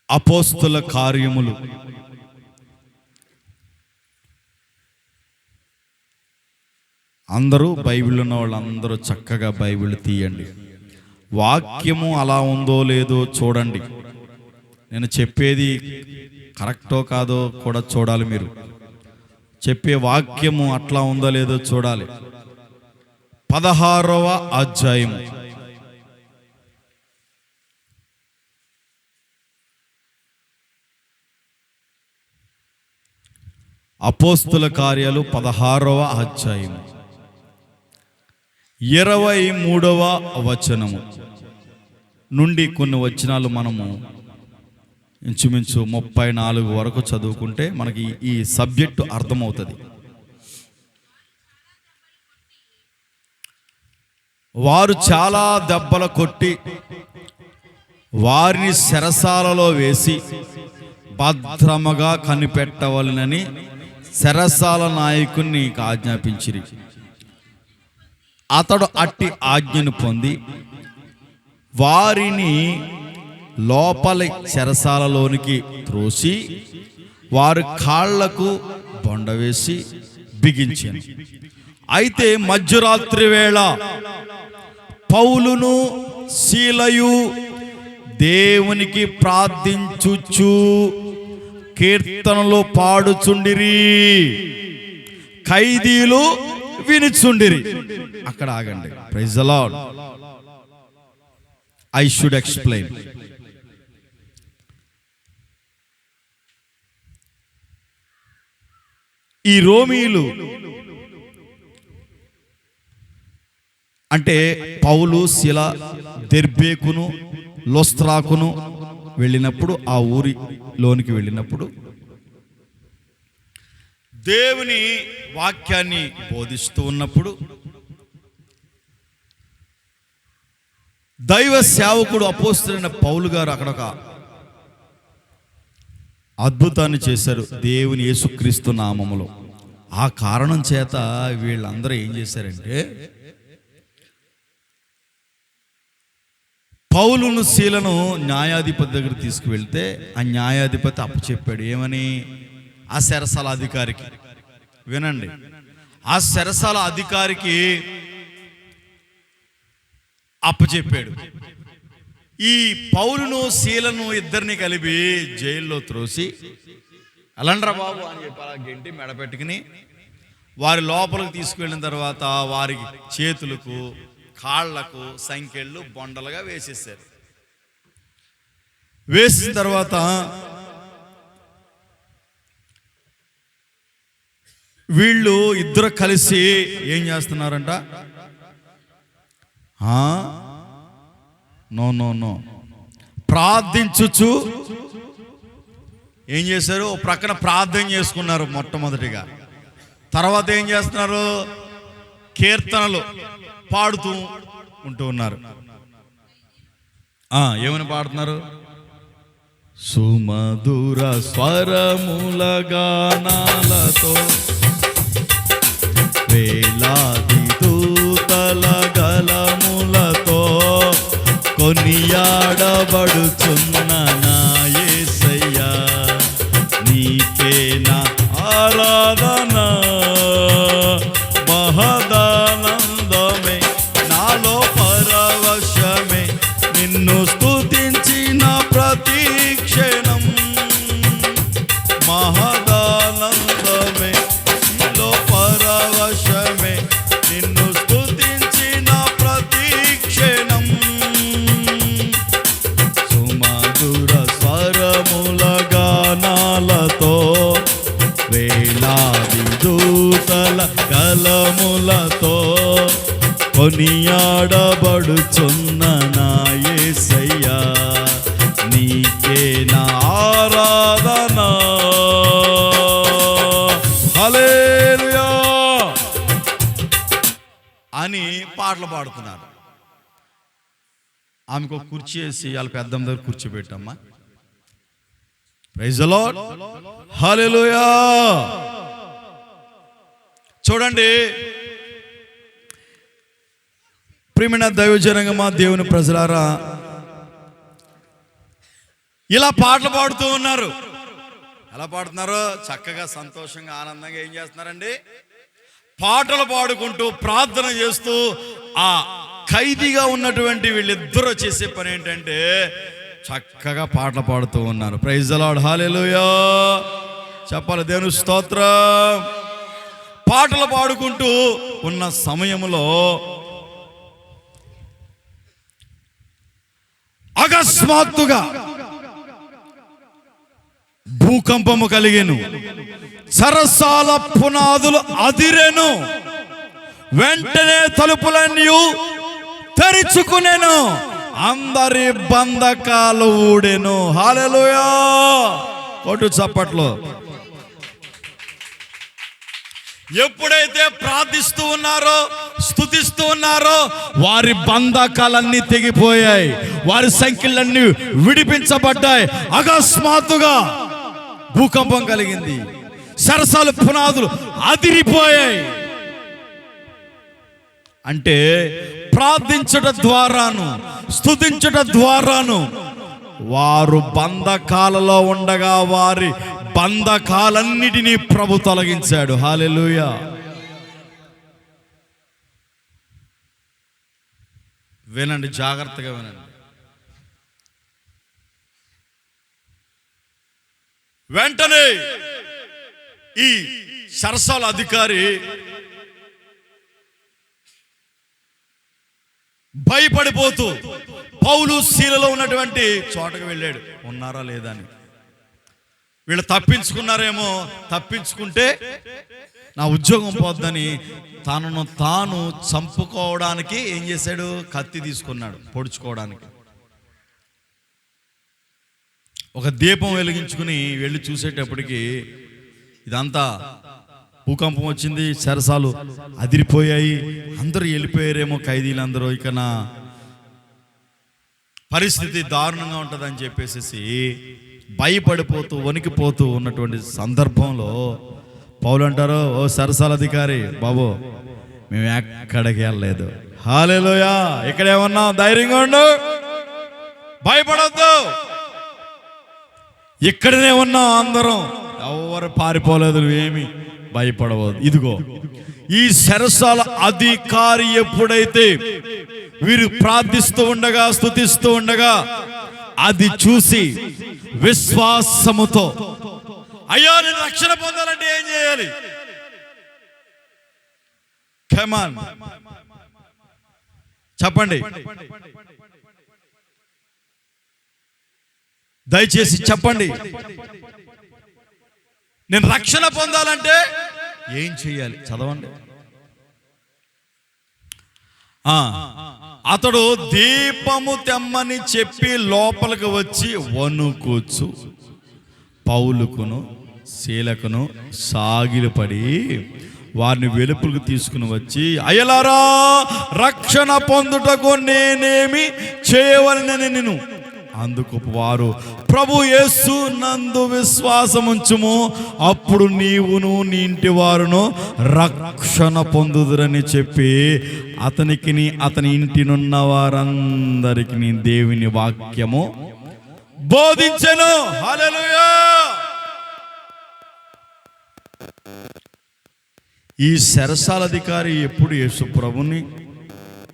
అపోస్తుల కార్యములు 'అందరూ బైబిల్ ఉన్న వాళ్ళందరూ చక్కగా బైబిల్ తీయండి. వాక్యము అలా ఉందో లేదో చూడండి. నేను చెప్పేది కరెక్టో కాదో కూడా చూడాలి. మీరు చెప్పే వాక్యము అట్లా ఉందో లేదో చూడాలి. 16వ అధ్యాయము అపోస్తుల కార్యాలు 16వ అధ్యాయం 23వ వచనము నుండి కొన్ని వచనాలు మనము ఇంచుమించు 34 వరకు చదువుకుంటే మనకి ఈ సబ్జెక్టు అర్థమవుతుంది. వారు చాలా దెబ్బలు కొట్టి వారిని చెరసాలలో వేసి భద్రముగా కనిపెట్టవలనని చెరసాల నాయకుని ఆజ్ఞాపించిరి. అతడు అట్టి ఆజ్ఞను పొంది వారిని లోపలి చెరసాలలోనికి త్రోసి వారి కాళ్లకు బొండ వేసి బిగించాను. అయితే మధ్యరాత్రి వేళ పౌలును సీలయు దేవునికి ప్రార్థించుచు కీర్తనలు పాడుచుండిరి, ఖైదీలు వినుచుండిరి. అక్కడ ఆగండి. Praise the Lord. I should explain. ఈ రోమీయులు అంటే పౌలు, శీల దెర్బేకును లోస్త్రాకును వెళ్ళినప్పుడు, ఆ ఊరిలోనికి వెళ్ళినప్పుడు దేవుని వాక్యాన్ని బోధిస్తూ ఉన్నప్పుడు దైవ సేవకుడు అపోస్తలుడైన పౌలు గారు అక్కడ ఒక అద్భుతాన్ని చేశారు దేవుని యేసుక్రీస్తు నామములో. ఆ కారణం చేత వీళ్ళందరూ ఏం చేశారంటే పౌలును శీలను న్యాయాధిపతి దగ్గర తీసుకువెళ్తే ఆ న్యాయాధిపతి అప్పచెప్పాడు. ఏమని? ఆ చెరసాల అధికారికి. వినండి, ఆ చెరసాల అధికారికి అప్పచెప్పాడు. ఈ పౌలును శీలను ఇద్దరిని కలిపి జైల్లో త్రోసి అలండ్రా బాబు అని చెప్పి అలా గెంటి మెడపెట్టుకుని వారి లోపలికి తీసుకువెళ్ళిన తర్వాత వారికి చేతులకు కాళ్లకు సంకెళ్ళు బొండలుగా వేసేసారు. వేసిన తర్వాత వీళ్ళు ఇద్దరు కలిసి ఏం చేస్తున్నారంట? నో నో నో ప్రార్థించుచు ఏం చేశారు? ఓ ప్రక్కన ప్రార్థన చేసుకున్నారు మొట్టమొదటిగా. తర్వాత ఏం చేస్తున్నారు? కీర్తనలు పాడుతూ ఉంటూ ఉన్నారు. ఏమని పాడుతున్నారు? సుమధుర స్వరముల గానాలతో వేలాది దూతల గలములతో కొనియాడబడుచున్న నా యేసయ్యా, నీకే నా ఆరాధన మహదానందమే, నాలో పరవశమే, నిన్ను స్తుతించిన ప్రతి క్షణం మహదానందమే, నీలో పరవశమే, నిన్ను స్తుతించిన ప్రతి క్షణం. సుమధుర స్వరముల గానాలతో వేలాది దూతల కలములతో కొనియాడబడుచున్న నా యేసయ్యా, నీకే నా ఆరాధన. హల్లెలూయా అని పాటలు పాడుతున్నారు. ఆమెకు ఒక కుర్చీ వేసి వాళ్ళ పెద్దమ్మ దగ్గర కూర్చోబెట్టమ్మా. Praise the Lord. హల్లెలూయా. చూడండి, ప్రియమైన దైవజనంగా, మా దేవుని ప్రజలారా, ఇలా పాటలు పాడుతూ ఉన్నారు. ఎలా పాడుతున్నారు? చక్కగా సంతోషంగా ఆనందంగా ఏం చేస్తున్నారండి? పాటలు పాడుకుంటూ ప్రార్థన చేస్తూ ఆ ఖైదీగా ఉన్నటువంటి వీళ్ళిద్దరూ చేసే పని ఏంటంటే చక్కగా పాటలు పాడుతూ ఉన్నారు. ప్రైజ్ ది లార్డ్, హల్లెలూయా చెప్పాలి, దేవుని స్తోత్రం. పాటలు పాడుకుంటూ ఉన్న సమయంలో అకస్మాత్తుగా భూకంపము కలిగెను, సరసాల పునాదులు అదిరెను, వెంటనే తలుపులన్నీ తెరుచుకునేను, అందరి బంధకాలు ఊడెను. హల్లెలూయా కొట్టు చప్పట్లు. ఎప్పుడైతే ప్రార్థిస్తూ ఉన్నారో, స్తుతిస్తూ ఉన్నారో, వారి బంధకాలన్నీ తెగిపోయాయి, వారి సంఖ్యలన్నీ విడిపించబడ్డాయి. అకస్మాత్తుగా భూకంపం కలిగింది, సరసాల పునాదులు అదిరిపోయాయి. అంటే ప్రార్థించడం ద్వారాను, స్తుతించడం ద్వారాను వారు బంధకాలలో ఉండగా వారి బంధకాలన్నిటినీ ప్రభు తొలగించాడు. హల్లెలూయా. వినండి, జాగ్రత్తగా వినండి. వెంటనే ఈ సరసాల అధికారి భయపడిపోతూ పౌలు శీలలో ఉన్నటువంటి చోటకు వెళ్ళాడు, ఉన్నారా లేదా అని. వీళ్ళు తప్పించుకున్నారేమో, తప్పించుకుంటే నా ఉద్యోగం పోద్దని తనను తాను చంపుకోవడానికి ఏం చేశాడు? కత్తి తీసుకున్నాడు పొడుచుకోవడానికి. ఒక దీపం వెలిగించుకుని వెళ్ళి చూసేటప్పటికి ఇదంతా భూకంపం వచ్చింది, సరసాలు అదిరిపోయాయి, అందరూ వెళ్ళిపోయారేమో ఖైదీలందరూ, ఇక నా పరిస్థితి దారుణంగా ఉంటుందని చెప్పేసి భయపడిపోతూ వణికిపోతూ ఉన్నటువంటి సందర్భంలో పౌలు అంటారు, ఓ సరసాల అధికారి బాబు, మేము ఎక్కడికి వెళ్ళలేదు. హల్లెలూయా. ఇక్కడే ఉన్నాం, ధైర్యంగా ఉండు, భయపడొద్దు, ఇక్కడనే ఉన్నాం అందరం, ఎవరు పారిపోలేదు, ఏమి భయపడవద్దు. ఇదిగో ఈ సరసాల అధికారి ఎప్పుడైతే వీరు ప్రార్థిస్తూ ఉండగా, స్తుతిస్తూ ఉండగా అది చూసి విశ్వాసముతో, అయ్యో నేను రక్షణ పొందాలంటే ఏం చేయాలి? కమాన్ చెప్పండి, దయచేసి చెప్పండి. నేను రక్షణ పొందాలంటే ఏం చేయాలి? చదవండి. అతడు దీపము తెమ్మని చెప్పి లోపలికి వచ్చి వణుకుచు పౌలుకును శీలకును సాగిలపడి వారిని వెలుపులకు తీసుకుని వచ్చి, అయ్యలారా, రక్షణ పొందుటకు నేనేమి చేయవలనని నేను. అందుకు వారు, ప్రభు యేసు నందు విశ్వాసముంచుము, అప్పుడు నీవును నీ ఇంటి వారును రక్షణ పొందుదురని చెప్పి అతనికి అతని ఇంటినున్న వారందరికి దేవుని వాక్యము బోధించెను. హల్లెలూయా. ఈ సరసాల అధికారి ఎప్పుడు యేసు ప్రభుని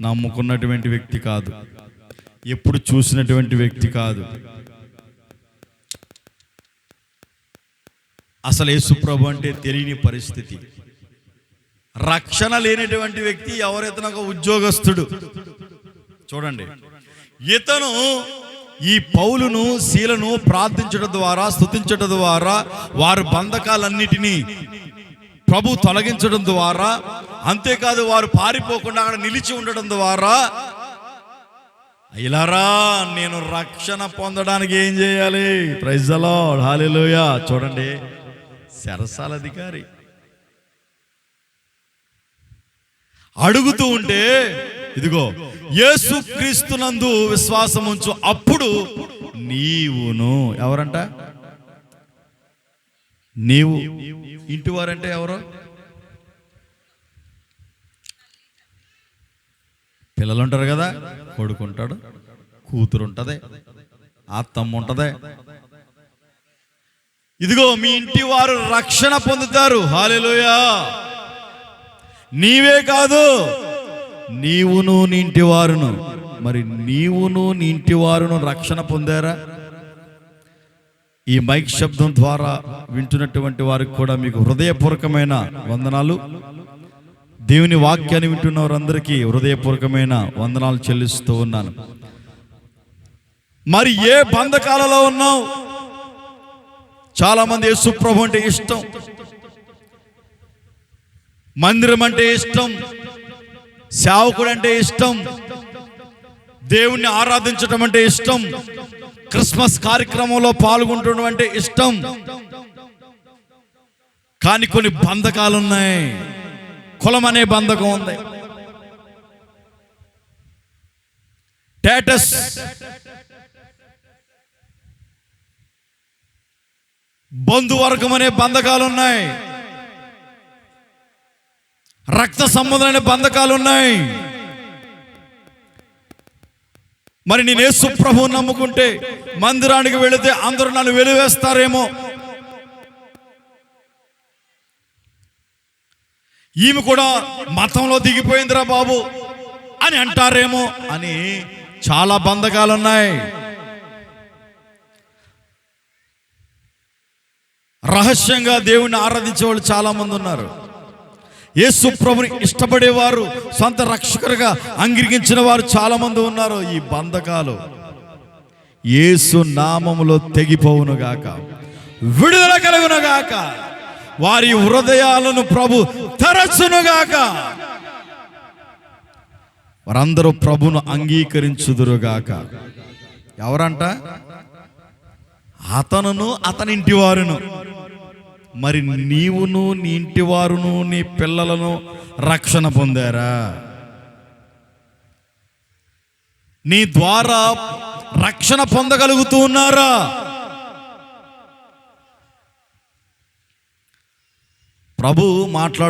నమ్ముకున్నటువంటి వ్యక్తి కాదు, ఎప్పుడు చూసినటువంటి వ్యక్తి కాదు. అసలు యేసు ప్రభు అంటే తెలియని పరిస్థితి. రక్షణ లేనటువంటి వ్యక్తి ఎవరైతే ఒక ఉద్యోగస్తుడు. చూడండి, ఇతను ఈ పౌలును శీలను ప్రార్థించడం ద్వారా, స్తుతించడం ద్వారా వారి బంధకాలన్నిటినీ ప్రభు తొలగించడం ద్వారా, అంతేకాదు వారు పారిపోకుండా అక్కడ నిలిచి ఉండడం ద్వారా, ఇలారా నేను రక్షణ పొందడానికి ఏం చేయాలి? Praise the Lord, hallelujah. చూడండి, సరసాల అధికారి అడుగుతూ ఉంటే, ఇదిగో యేసుక్రీస్తునందు విశ్వాసం ఉంచు, అప్పుడు నీవును. ఎవరంట? నీవు. ఇంటి వారంటే ఎవరు? పిల్లలు ఉంటారు కదా, కొడుకు ఉంటాడు, కూతురు ఉంటుంది, అత్తమ్మ ఉంటుంది, ఇదిగో మీ ఇంటి వారు రక్షణ పొందుతారు. హల్లెలూయా. నీవే కాదు, నీవును నీ ఇంటి వారును. మరి నీవును నీ ఇంటి వారును రక్షణ పొందారా? ఈ మైక్ శబ్దం ద్వారా వింటున్నటువంటి వారికి కూడా మీకు హృదయపూర్వకమైన వందనాలు. దేవుని వాక్యాన్ని వింటున్న వారందరికీ హృదయపూర్వకమైన వందనాలు చెల్లిస్తూ ఉన్నాను. మరి ఏ బంధకాలలో ఉన్నావు? చాలా మంది యేసు ప్రభు అంటే ఇష్టం, మందిరం అంటే ఇష్టం, సేవకుడు అంటే ఇష్టం, దేవుణ్ణి ఆరాధించడం అంటే ఇష్టం, క్రిస్మస్ కార్యక్రమంలో పాల్గొనడం అంటే ఇష్టం. కానీ కొన్ని బంధకాలు ఉన్నాయి. కులం అనే బంధకం ఉంది, స్టేటస్, బంధువర్గం అనే బంధకాలు ఉన్నాయి, రక్త సంబంధమైన బంధకాలు ఉన్నాయి. మరి నేను యేసు ప్రభువుని నమ్ముకుంటే మందిరానికి వెళితే అందరూ నన్ను వెలివేస్తారేమో, ఈమె కూడా మతంలో దిగిపోయిందిరా బాబు అని అంటారేమో అని చాలా బంధకాలు ఉన్నాయి. రహస్యంగా దేవుణ్ణి ఆరాధించే వాళ్ళు చాలా మంది ఉన్నారు. యేసు ప్రభుని ఇష్టపడేవారు, సొంత రక్షకుడిగా అంగీకరించిన వారు చాలా మంది ఉన్నారు. ఈ బంధకాలు యేసు నామములో తెగిపోవునుగాక, విడుదల కలుగునుగాక, వారి హృదయాలను ప్రభు తెరచునుగాక, వారందరూ ప్రభును అంగీకరించుదురుగాక. ఎవరంట? అతనును అతని ఇంటి వారును. మరి నీవును నీ ఇంటి వారును నీ పిల్లలను రక్షణ పొందారా? నీ ద్వారా రక్షణ పొందగలుగుతూ ఉన్నారా? ప్రభు మాట్లాడు